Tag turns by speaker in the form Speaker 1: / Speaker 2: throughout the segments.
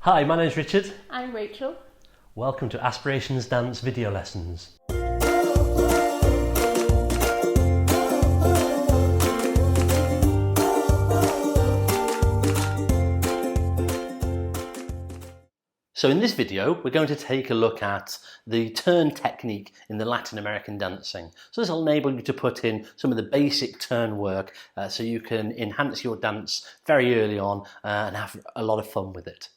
Speaker 1: Hi, my name's Richard.
Speaker 2: I'm Rachel.
Speaker 1: Welcome to Aspirations Dance Video Lessons. So in this video, we're going to take a look at the turn technique in the Latin American dancing. So this will enable you to put in some of the basic turn work so you can enhance your dance very early on and have a lot of fun with it.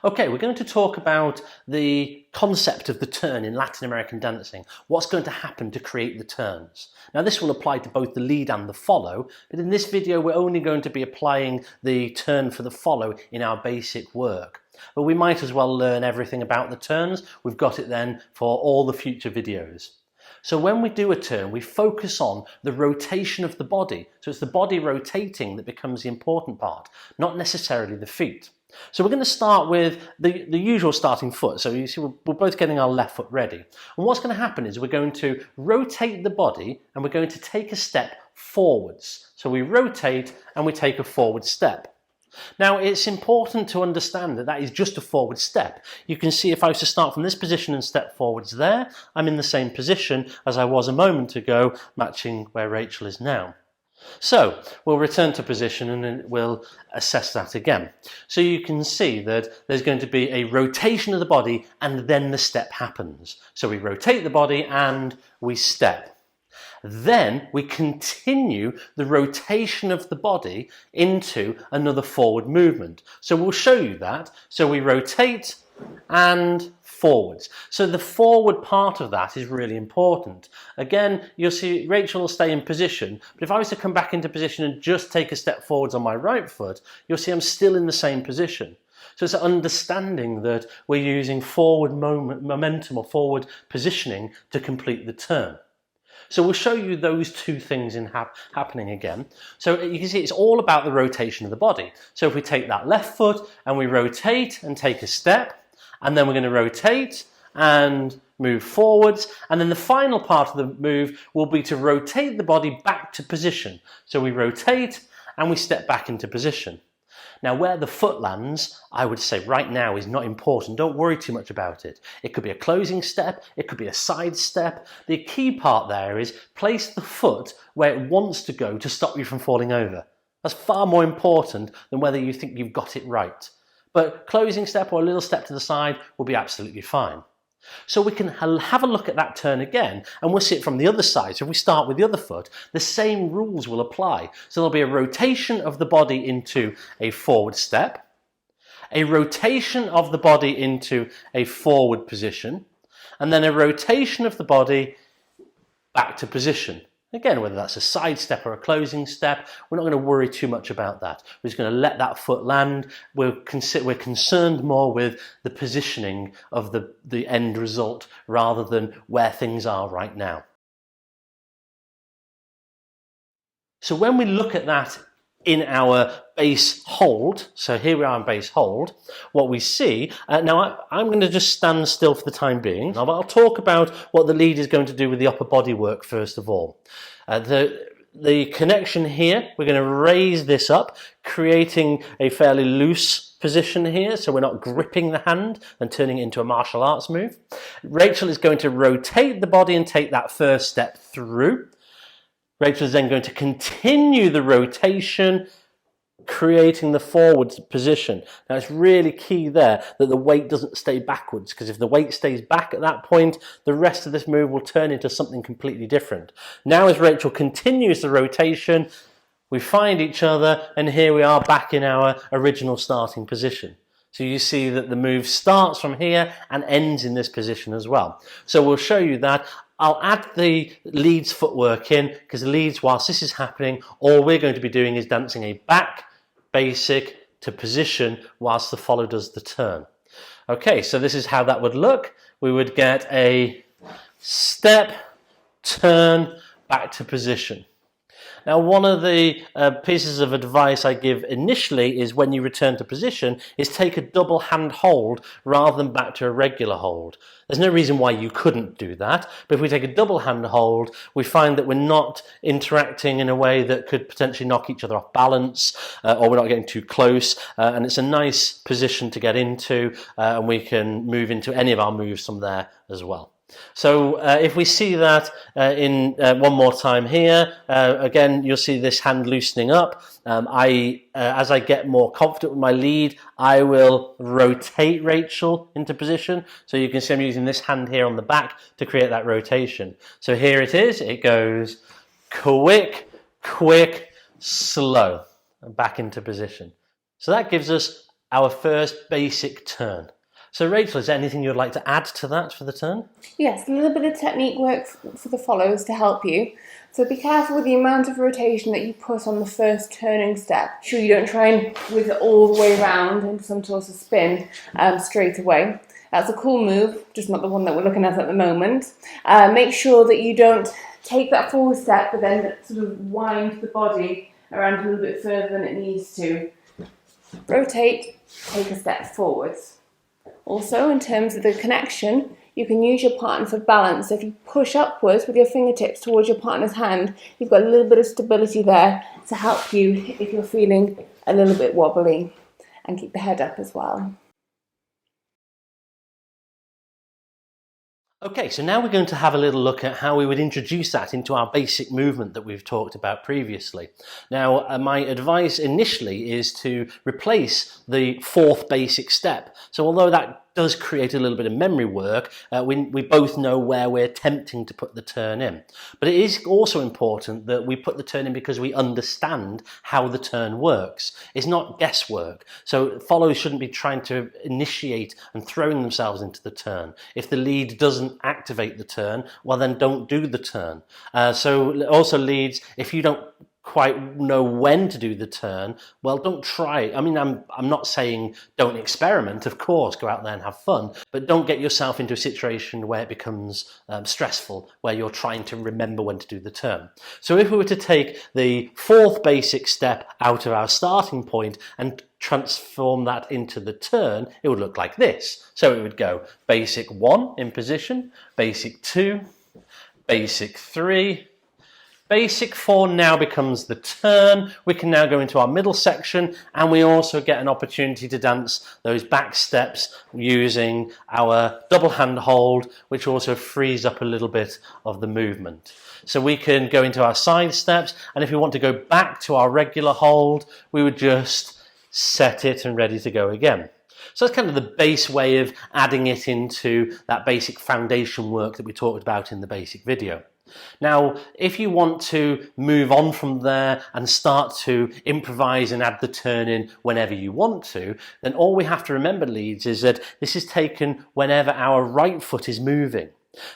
Speaker 1: Okay, we're going to talk about the concept of the turn in Latin American dancing. What's going to happen to create the turns? Now this will apply to both the lead and the follow, but in this video we're only going to be applying the turn for the follow in our basic work. But we might as well learn everything about the turns. We've got it then for all the future videos. So when we do a turn, we focus on the rotation of the body. So it's the body rotating that becomes the important part, not necessarily the feet. So we're going to start with the usual starting foot. So you see we're both getting our left foot ready. And what's going to happen is we're going to rotate the body and we're going to take a step forwards. So we rotate and we take a forward step. Now it's important to understand that that is just a forward step. You can see if I was to start from this position and step forwards there, I'm in the same position as I was a moment ago, matching where Rachel is now. So we'll return to position and then we'll assess that again. So you can see that there's going to be a rotation of the body and then the step happens. So we rotate the body and we step. Then we continue the rotation of the body into another forward movement. So we'll show you that. So we rotate and forwards. So the forward part of that is really important. Again, you'll see Rachel will stay in position, but if I was to come back into position and just take a step forwards on my right foot, you'll see I'm still in the same position. So it's understanding that we're using forward momentum or forward positioning to complete the turn. So we'll show you those two things happening again. So you can see it's all about the rotation of the body. So if we take that left foot and we rotate and take a step, and then we're going to rotate and move forwards, and then the final part of the move will be to rotate the body back to position. So we rotate and we step back into position. Now where the foot lands, I would say right now is not important. Don't worry too much about it. It could be a closing step, it could be a side step. The key part there is place the foot where it wants to go to stop you from falling over. That's far more important than whether you think you've got it right. But closing step or a little step to the side will be absolutely fine. So we can have a look at that turn again and we'll see it from the other side. So if we start with the other foot, the same rules will apply. So there'll be a rotation of the body into a forward step, a rotation of the body into a forward position, and then a rotation of the body back to position. Again, whether that's a side step or a closing step, we're not going to worry too much about that. We're just going to let that foot land. We're concerned more with the positioning of the end result rather than where things are right now. So when we look at that in our base hold, so here we are in base hold, what we see, now I'm going to just stand still for the time being. Now I'll talk about what the lead is going to do with the upper body work first of all. The connection here, we're going to raise this up, creating a fairly loose position here, so we're not gripping the hand and turning it into a martial arts move. Rachel is going to rotate the body and take that first step through. Rachel is then going to continue the rotation, creating the forward position. Now it's really key there that the weight doesn't stay backwards, because if the weight stays back at that point, the rest of this move will turn into something completely different. Now as Rachel continues the rotation, we find each other and here we are back in our original starting position. So you see that the move starts from here and ends in this position as well. So we'll show you that. I'll add the lead's footwork in, because the leads, whilst this is happening, all we're going to be doing is dancing a back, basic to position whilst the follow does the turn. Okay, so this is how that would look. We would get a step, turn, back to position. Now, one of the pieces of advice I give initially is when you return to position is take a double hand hold rather than back to a regular hold. There's no reason why you couldn't do that, but if we take a double hand hold, we find that we're not interacting in a way that could potentially knock each other off balance, or we're not getting too close, and it's a nice position to get into, and we can move into any of our moves from there as well. So if we see that in one more time here, again, you'll see this hand loosening up. As I get more confident with my lead, I will rotate Rachel into position. So you can see I'm using this hand here on the back to create that rotation. So here it is. It goes quick, quick, slow, and back into position. So that gives us our first basic turn. So Rachel, is there anything you'd like to add to that for the turn?
Speaker 2: Yes, a little bit of technique work for the follows to help you. So be careful with the amount of rotation that you put on the first turning step. Sure you don't try and whiz it all the way around into some sort of spin straight away. That's a cool move, just not the one that we're looking at the moment. Make sure that you don't take that forward step but then sort of wind the body around a little bit further than it needs to. Rotate, take a step forwards. Also, in terms of the connection, you can use your partner for balance. So if you push upwards with your fingertips towards your partner's hand, you've got a little bit of stability there to help you if you're feeling a little bit wobbly, and keep the head up as well.
Speaker 1: Okay, so now we're going to have a little look at how we would introduce that into our basic movement that we've talked about previously. Now, my advice initially is to replace the fourth basic step. So although that does create a little bit of memory work, we both know where we're attempting to put the turn in. But it is also important that we put the turn in because we understand how the turn works. It's not guesswork. So followers shouldn't be trying to initiate and throwing themselves into the turn. If the lead doesn't activate the turn, well then don't do the turn. So also leads, if you don't quite know when to do the turn, well, don't try it. I mean, I'm not saying don't experiment, of course, go out there and have fun, but don't get yourself into a situation where it becomes stressful, where you're trying to remember when to do the turn. So if we were to take the fourth basic step out of our starting point and transform that into the turn, it would look like this. So it would go basic 1 in position, basic 2, basic 3, basic 4 now becomes the turn. We can now go into our middle section, and we also get an opportunity to dance those back steps using our double hand hold, which also frees up a little bit of the movement. So we can go into our side steps, and if we want to go back to our regular hold, we would just set it and ready to go again. So that's kind of the base way of adding it into that basic foundation work that we talked about in the basic video. Now, if you want to move on from there and start to improvise and add the turn in whenever you want to, then all we have to remember, leads, is that this is taken whenever our right foot is moving.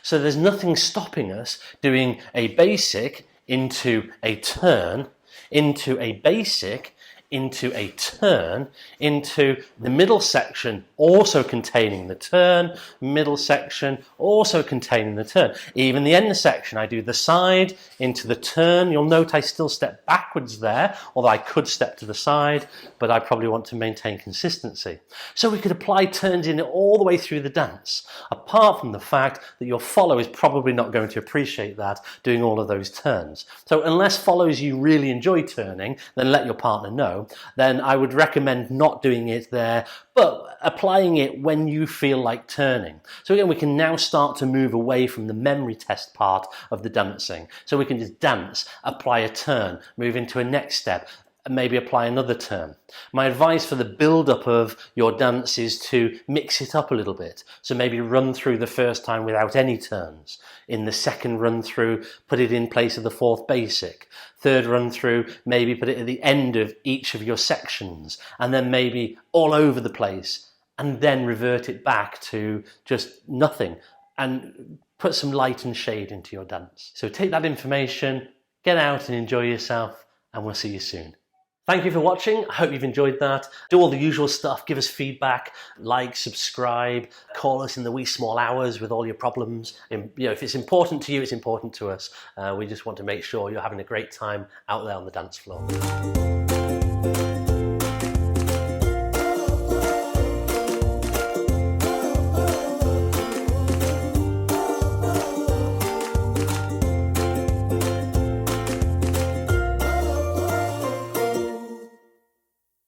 Speaker 1: So there's nothing stopping us doing a basic into a turn, into a basic, into a turn, into the middle section also containing the turn, middle section also containing the turn. Even the end section, I do the side into the turn. You'll note I still step backwards there, although I could step to the side, but I probably want to maintain consistency. So we could apply turns in all the way through the dance, apart from the fact that your follow is probably not going to appreciate that, doing all of those turns. So unless follows you really enjoy turning, then let your partner know. Then I would recommend not doing it there, but applying it when you feel like turning. So again, we can now start to move away from the memory test part of the dancing. So we can just dance, apply a turn, move into a next step, and maybe apply another turn. My advice for the build-up of your dance is to mix it up a little bit. So maybe run through the first time without any turns. In the second run through, put it in place of the fourth basic. Third run through, maybe put it at the end of each of your sections, and then maybe all over the place, and then revert it back to just nothing, and put some light and shade into your dance. So take that information, get out and enjoy yourself, and we'll see you soon. Thank you for watching. I hope you've enjoyed that. Do all the usual stuff. Give us feedback, like, subscribe, call us in the wee small hours with all your problems. And, if it's important to you, it's important to us. We just want to make sure you're having a great time out there on the dance floor.